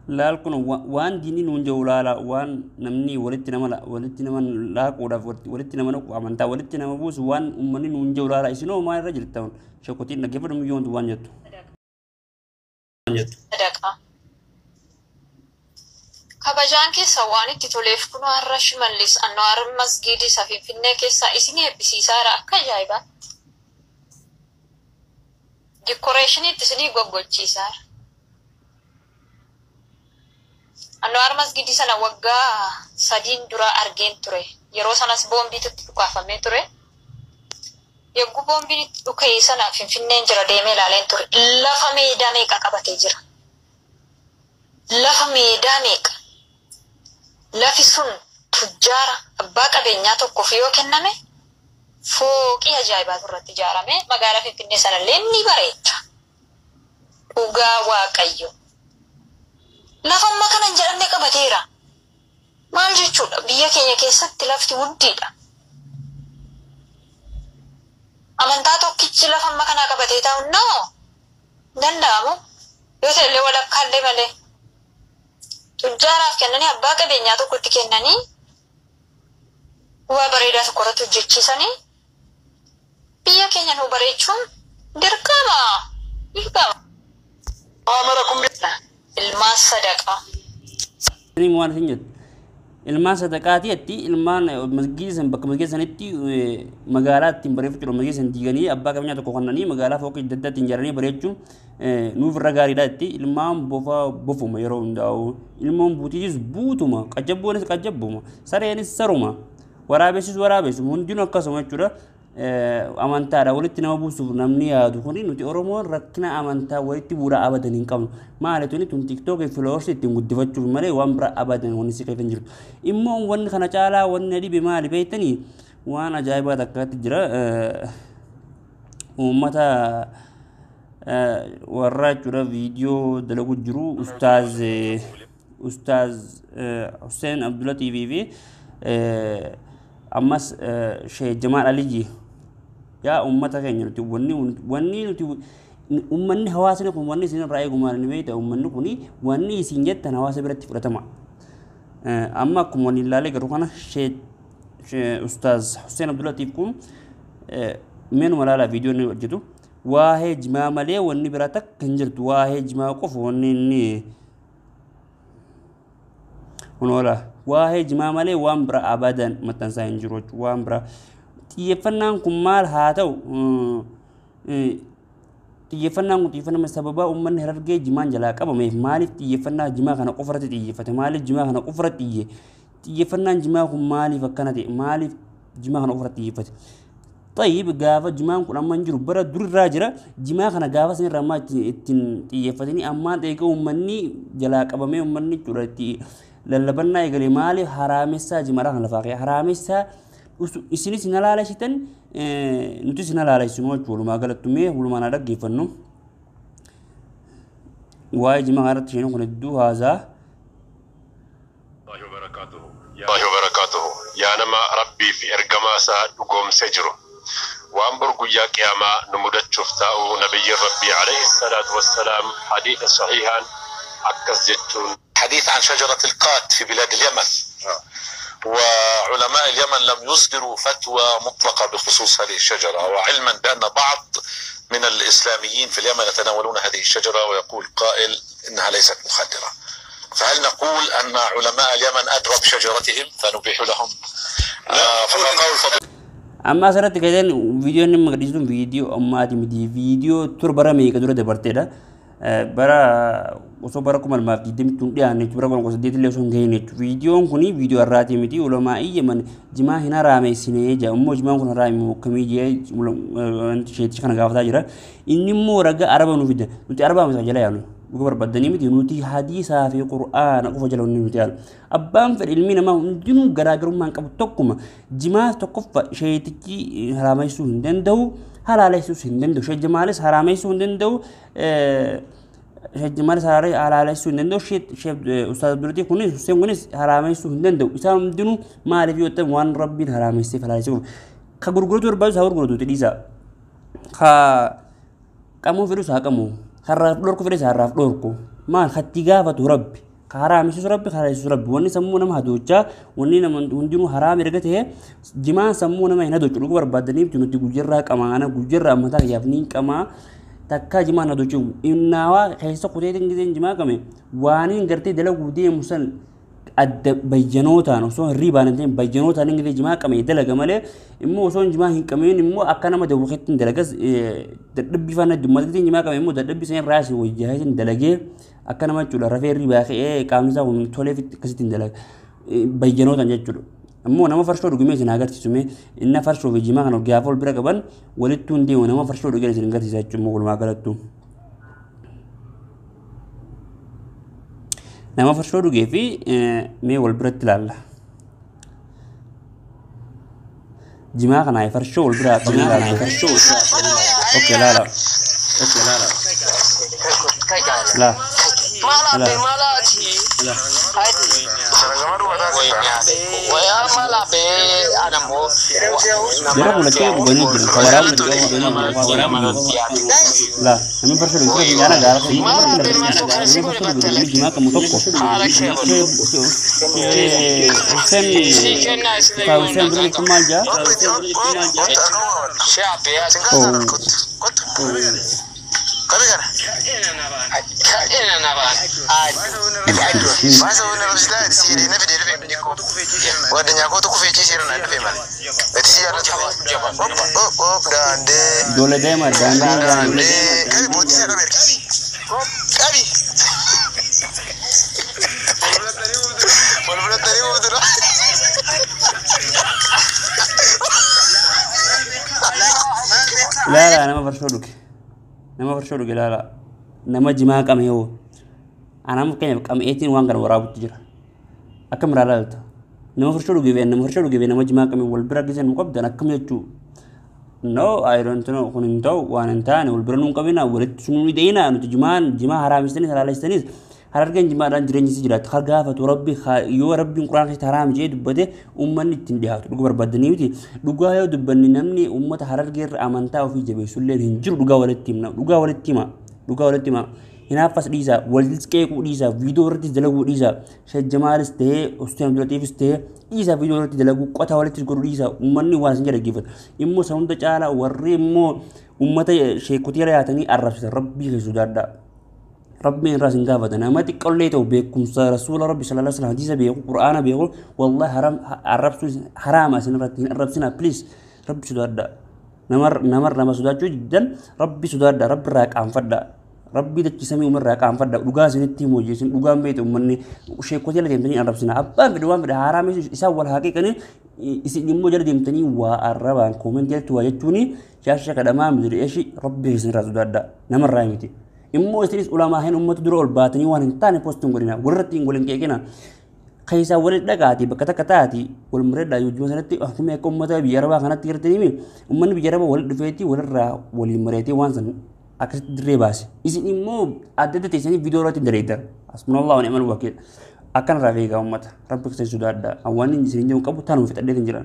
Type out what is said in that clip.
لا الكون وان ديني نونجا ولا لا وان نمني ولدتنا ملا ولدتنا من لا كودا ولدتنا من أمانتا ولدتنا مبوس وان أمني نونجا ولا لا إسنو ما الرجل تون شكوتين نجيب مليون وان جت صدقة kabajaan keessa waan itti toleef kun har'ash mallis anwaar masgidi safiifinne keessa isin eebbisiisaara akka ajaa'iba decoration itti isinii goggolchiisaara anwaar masgidi sana waggaa 3 dura argeen ture yeroo sanas boombiitu dhukaafamee ture yeggu boombiin dhukee sana finfinneen jira deemee ilaaleen ture lafa meedaa meeqa qabatee jira lafa meedaa meeqa lafi sun tujjaara abbaa qabeenyaa tokkoof yoo kenname fooqii ajaa'ibaatu irratti ijaarame magaalaa Finfinnee sanallee ni bareecha dhugaa waaqayyo lafa amma kana hin jedhamne qabateera maal jechuudha biyya keenya keessatti lafti guddiidha amantaa tokkichi lafa amma kana qabatee taa'u noo danda'amu yoo ta'ellee walakkaallee malee tujjaaraaf kennanii abbaa qabeenyaa tokkotti kennanii waa bareedaa tokko irratti hojjechiisanii biyya keenya nu bareechuun dirqama ilmaan sadaqaa ini muan sinjut ilman sadaqaati atti ilman masjid bakka masjid sanitti magaalaa ittiin bareeffachuudha masjid san diiganii abbaa qabeenyaa tokko kennanii magaalaa fooqii adda addaatti ijaaranii bareechuun nuuf irra gaariidha itti ilmaan bofuma yeroo hundaa'u ilmoon buutiinis buutuma qajjabboonis qajjabbuma sareenis saruma waraabessis waraabessuma hundinuu akkasuma jechuudha amantaadha walitti nama buusuuf namni yaadu kuni nuti oromoon rakkina amantaa walitti bu'uura abadan hin qabnu maalituni tun tiktookii filoorsi ittiin guddifachuuf malee waan bira abadan wanni si keessa hin jiru immoo wanni kana caalaa wanni dhibe maali beektanii waan ajaa'ibaa takkaatti jira uummata warra jechuudha viidiyoo dalagu jiru ustaaz Hussein Abdulatif fi ammas Sheikh Jamaal Aliyyi yaa ummata keenya nuti wanni nuti ummanni hawaasni kun wanni isin irraa eegumaan ni beekta ummanni kun wanni isin jettan hawaasa biratti fudhatama amma akkuma wanni ilaalee garuu kana ustaaz Hussein Abdulatif kun meenuma laala viidiyoo ni hojjetu waa'ee jimaa malee wanni biraa takka hin jirtu waa'ee jimaa qofa wanni inni kunola waa'ee jimaa malee waan bira abadan maxxansaa hin jiru waan bira xiyyeeffannaan kun maal haa ta'u xiyyeeffannaan kun xiyyeeffannaa sababa uummanni Harargee jimaan jalaa qabameef maaliif xiyyeeffannaa jimaa kana qofa irratti xiyyeeffate maaliif jimaa kana qofa irratti xiyyeeffannaan jimaa kun maaliif akkana ta'e maaliif jimaa kana qofa irratti xiyyeeffate طيب غافا جمان كون امان جرو برا دور راجرا جما خنا غافا سن رما اتين تيفتني امان ديكو مني جلا قبمي مني چورتي للبنا يغلي مالي حرامسا جمرا خنا فاقي حرامسا اسني سنالالشتن نتي سنالالشمو چولو ما غلطمي ولو ما نادق يفنو واي جما غارت شنو كن دو هذا الله وبركاته يا نما ربي في ارغماسا دغوم سجرو وأمبر قيا قياما نمدت شفتاء نبي ربي عليه الصلاة والسلام حديث صحيحا عكس جتون حديث عن شجرة القات في بلاد اليمن وعلماء اليمن لم يصدروا فتوى مطلقة بخصوص هذه الشجرة وعلما بأن بعض من الإسلاميين في اليمن يتناولون هذه الشجرة ويقول قائل إنها ليست مخدرة فهل نقول أن علماء اليمن أدرى بشجرتهم فنبيح لهم فما قول فضل amma asirratti kan viidiyoo inni magariisuun viidiyoo ammaati miti viidiyoo turbara meeqa dura dabarteedha bara osoo bara 2020 tun dhiyaanne bara 2008 illee osoo hin gahine viidiyoon kuni viidiyoo irraati miti ulamaa iyyaman jimaa hin haraamessine jaa immoo jimaan kun haraami akkamii jee sheechi kana gaafataa jira inni immoo raga araba nu fida nuti araba misa jala yaanu dhuga barbaadanii miti nuti hadiisaa fi qur'aana qofa jala nuti yaanu abbaan fedhe ilmi namaa hundinuu garaagarummaan qabu tokkuma jimaa tokkoffa sheetichi haraamessuu hin danda'u halaalessuus hin danda'u sheet jamaalis haraamessuu hin danda'u sheet jamaalis halaalessuu hin danda'u sheet ustaaz Abdulatif kunis Hussein kunis haraamessuu hin danda'u isaan hundinuu maaliif yoo ta'u waan rabbiin haraamesseef halaalessuu ka gurguratu barbaadu isaa gurguratu dhiisa ka qamuun fedhu isaa qamu harraaf dhorku fedhe isaa harraaf dhorku maal hatti gaafatu rabbi حرام يسوس ربي حرام يسوس ربي وني سمونا ما هدوجا وني نمندينو حرام يرجته جماع سمونا ما هندوج لو بربادني بتنو تجوجرا كما أنا جوجرا متى يافنين كما تكا جماع هدوج إنوا خيسة قتيل إنجزين جماع كم واني قرتي دلوا ودي مسل أد بيجنوتان وصون ريبا نتين بيجنوتان إنجلي جماع كم يدلع جماله إمو وصون جماع هين كمين إمو أكنا ما جوه خيتين دلعكس تدبي فانا جماعة تين جماع كم إمو تدبي سين راس وجهازين دلعيه أكنا ما تقول رفيع ريبا كامزا ومن تولي في كسيتين دلع بيجنوتان جتشلو إمو نما فرشوا رجيمة سناقر تسمى إن فرشوا في جماع كانوا جافول برا كبان ولتون دي ونما فرشوا رجيمة سناقر تسمى مقول ما قالتو nama فرشوا رجيمة في مي والبرد لالا جماع كنا يفرشوا والبرد جماع كنا يفرشوا أوكي لا لا أوكي لا لا لا لا ويا مالا بي أنا مو جرب ولا كيف بني جرب خبرام لا هم فرشوا رجيمة أنا قال في جماع كم متوقع كاوسين بروي كمال جا إنا نبان masa wani rasu da siri na fide rufe mini ko wadda ya ko ta kufe ci siri na rufe mani da ci ya rata da ande dole dai ma da ande kai boti sai rabe kabi wala tari mu dura لا لا أنا ما فرشودك لا لا nama jimaa qame yoo ana mukeen qame 18 waan kan waraabutti jira akkam raalaalta nama farshoo dhugee nama jimaa qame wal bira giseen nu qabdan akkam jechuu no I don't know kun hin ta'u waan hin taane wal bira nuun qabina walitti sunuu ni deeyina nuti jimaa haraamistanis halaalestanis harargeen jimaadhaan jireenyisi jiraatti har gaafatu rabbi yoo rabbiin quraan keessatti haraam jee dubbate ummanni ittiin dhiyaatu dhuga barbaadanii miti dhugaa yoo dubbanni namni ummata harargeerra amantaa ofii jabeessullee hin jiru dhugaa walitti hima hinaafas dhiisa walitti qeequu dhiisa viidiyoo irratti dalaguu dhiisa shajjamaalis ta'ee osoo abdulatiifis ta'ee dhiisa viidiyoo irratti dalaguu qotaa walitti godhuu dhiisa ummanni waan isin dhaggeeffatu immoo isa hunda caalaa warri immoo ummata sheekotii yaatanii arrabsisan rabbii keessu daaddaa rabbiin irraa isin gaafata nama xiqqollee ta'u beekumsa rasuula rabbi sallallahu alaihi wasallam hadiisa beeku qur'aana beeku wallahi arrabsuu haraama isin irratti hin arrabsina please rabbi sodaadhaa nama sodaachuu jiddan rabbi sodaadhaa rabbi irraa qaanfadhaa rabbi dachisamii umarraa qaanfadhaa dhugaa isinitti himuu jechuun dhugaan beektu ummanni sheekotii jala deemtanii arrabsina abbaan fedhe waan fedhe haraama isaan wal haqiiqanii isin immoo jala deemtanii waa arrabaan koomentii irratti waa jechuun shaasha kadhamaa midiri eeshi rabbi isin irraa sodaadhaa namarraa miti immoo isinis ulamaa hin ummata dura ol baatanii waan hin taane postiin godhina warratti hin golin keekina kaysa walid dhagaati bakka takka taati wal mureedha yoo sanatti akkuma akka ummata biyya arabaa kanatti gartanii ummanni biyya arabaa wal dhufeetii walirraa waliin mareetii waan san akkasitti dirree baase isin immoo adda adda teessanii viidiyoo irratti dareeddar asmanallahu wa ni'mal wakiil akkanarraa beekaa ummata rabbi keessan sodaadhaa hawwaanni isin jedhu qabu taanuma fixadheetiin jiran